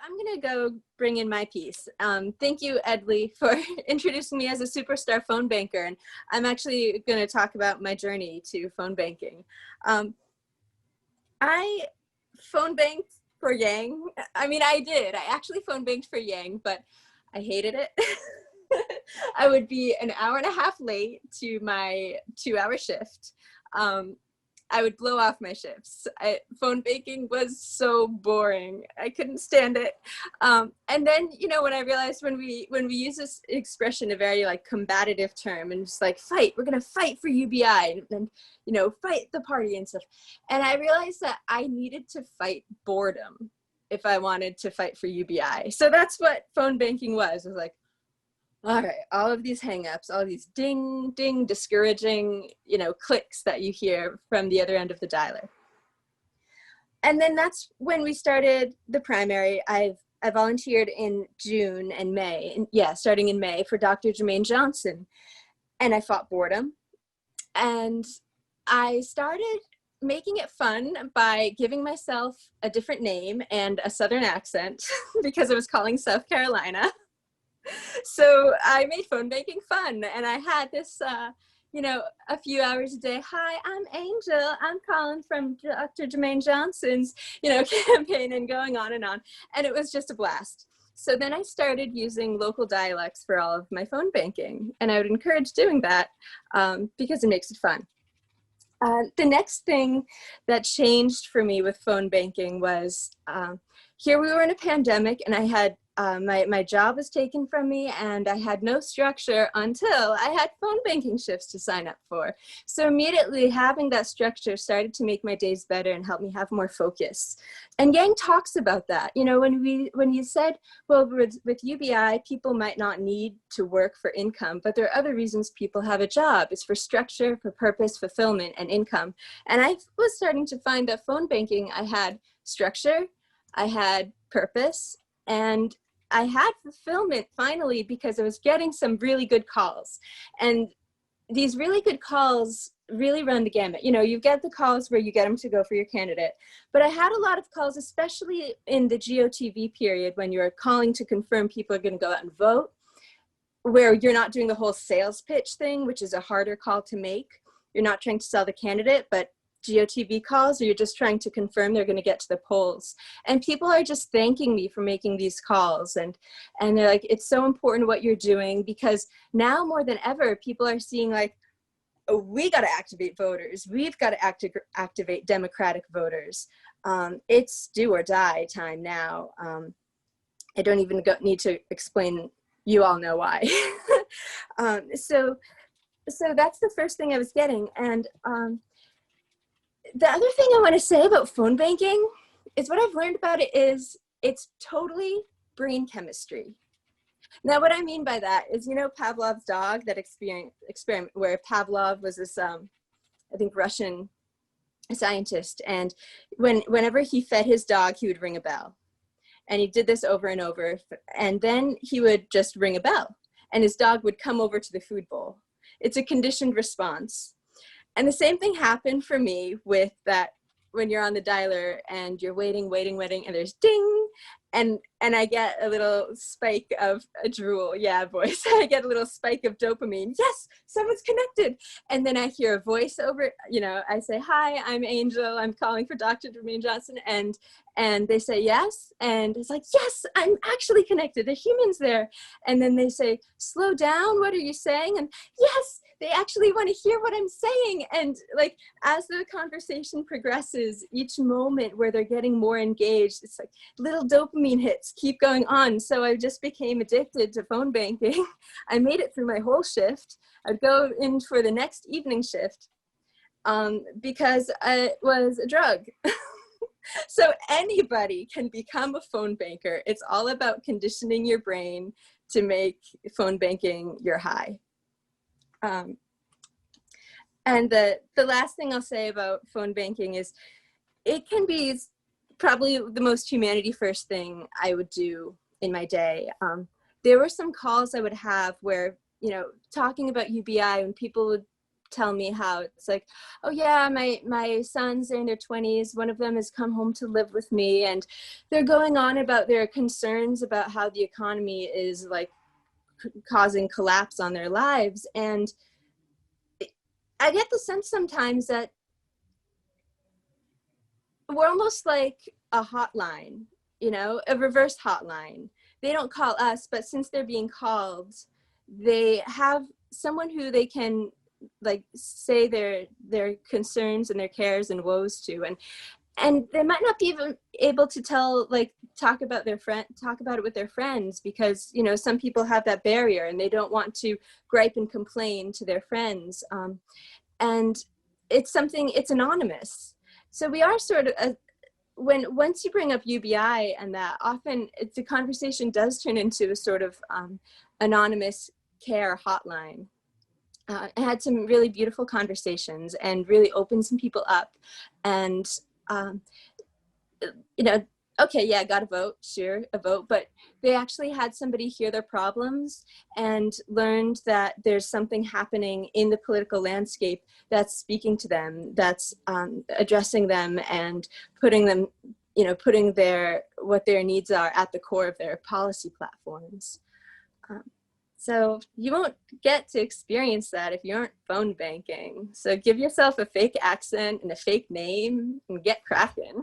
I'm gonna go bring in my piece. Thank you, Edley, for introducing me as a superstar phone banker. And I'm actually gonna talk about my journey to phone banking. Um, I phone banked for Yang. I mean, I did. I actually phone banked for Yang, but I hated it. I would be an hour and a half late to my 2-hour shift. I would blow off my shifts. Phone banking was so boring. I couldn't stand it. And then, you know, when I realized when we use this expression, a very like combative term, and just like fight, we're gonna fight for UBI, and you know, fight the party and stuff. And I realized that I needed to fight boredom if I wanted to fight for UBI. So that's what phone banking was. It was like, all right, all of these hangups, all of these ding, ding, discouraging, you know, clicks that you hear from the other end of the dialer. And then that's when we started the primary. I volunteered in June and May, and yeah, starting in May for Dr. Jermaine Johnson. And I fought boredom. And I started making it fun by giving myself a different name and a Southern accent because I was calling South Carolina. So I made phone banking fun, and I had this, you know, a few hours a day. Hi, I'm Angel. I'm calling from Dr. Jermaine Johnson's, you know, campaign, and going on. And it was just a blast. So then I started using local dialects for all of my phone banking, and I would encourage doing that because it makes it fun. The next thing that changed for me with phone banking was here we were in a pandemic, and I had my job was taken from me, and I had no structure until I had phone banking shifts to sign up for. So immediately having that structure started to make my days better and help me have more focus. And Yang talks about that. You know, when you said, well, with UBI, people might not need to work for income, but there are other reasons people have a job. It's for structure, for purpose, fulfillment, and income. And I was starting to find that phone banking, I had structure, I had purpose, and I had fulfillment finally because I was getting some really good calls. And these really good calls really run the gamut. You know, you get the calls where you get them to go for your candidate. But I had a lot of calls, especially in the GOTV period, when you're calling to confirm people are going to go out and vote, where you're not doing the whole sales pitch thing, which is a harder call to make. You're not trying to sell the candidate, but GOTV calls, or you're just trying to confirm they're going to get to the polls. And people are just thanking me for making these calls. And they're like, it's so important what you're doing, because now more than ever, people are seeing like, oh, we got to activate voters. We've got to activate Democratic voters. It's do or die time now. I don't even need to explain. You all know why. So that's the first thing I was getting. And the other thing I want to say about phone banking is what I've learned about it is it's totally brain chemistry. Now, what I mean by that is, you know, Pavlov's dog, that experiment where Pavlov was this, I think, Russian scientist. And whenever he fed his dog, he would ring a bell. And he did this over and over. And then he would just ring a bell, and his dog would come over to the food bowl. It's a conditioned response. And the same thing happened for me with that when you're on the dialer and you're waiting, and there's ding, and I get a little spike of a drool, yeah, voice. I get a little spike of dopamine. Yes, someone's connected. And then I hear a voice over, you know, I say, hi, I'm Angel. I'm calling for Dr. Jermaine Johnson. And they say, yes. And it's like, yes, I'm actually connected. The human's there. And then they say, slow down. What are you saying? And yes, they actually want to hear what I'm saying. And like, as the conversation progresses, each moment where they're getting more engaged, it's like little dopamine hits keep going on. So I just became addicted to phone banking. I made it through my whole shift. I'd go in for the next evening shift because it was a drug. So anybody can become a phone banker. It's all about conditioning your brain to make phone banking your high. And the last thing I'll say about phone banking is it can be probably the most humanity first thing I would do in my day. There were some calls I would have where, you know, talking about UBI, when people would tell me how it's like, oh yeah, my sons are in their 20s. One of them has come home to live with me, and they're going on about their concerns about how the economy is like causing collapse on their lives. And I get the sense sometimes that we're almost like a hotline, you know, a reverse hotline. They don't call us, but since they're being called, they have someone who they can like say their concerns and their cares and woes to, and they might not be even able to talk about it with their friends, because, you know, some people have that barrier and they don't want to gripe and complain to their friends, and it's anonymous. So we are sort of once you bring up UBI, and that often the conversation does turn into a sort of anonymous care hotline. I had some really beautiful conversations and really opened some people up, and you know, okay, yeah, got a vote, sure, a vote, but they actually had somebody hear their problems and learned that there's something happening in the political landscape that's speaking to them, that's addressing them and putting them, you know, putting what their needs are at the core of their policy platforms. So you won't get to experience that if you aren't phone banking. So give yourself a fake accent and a fake name and get cracking.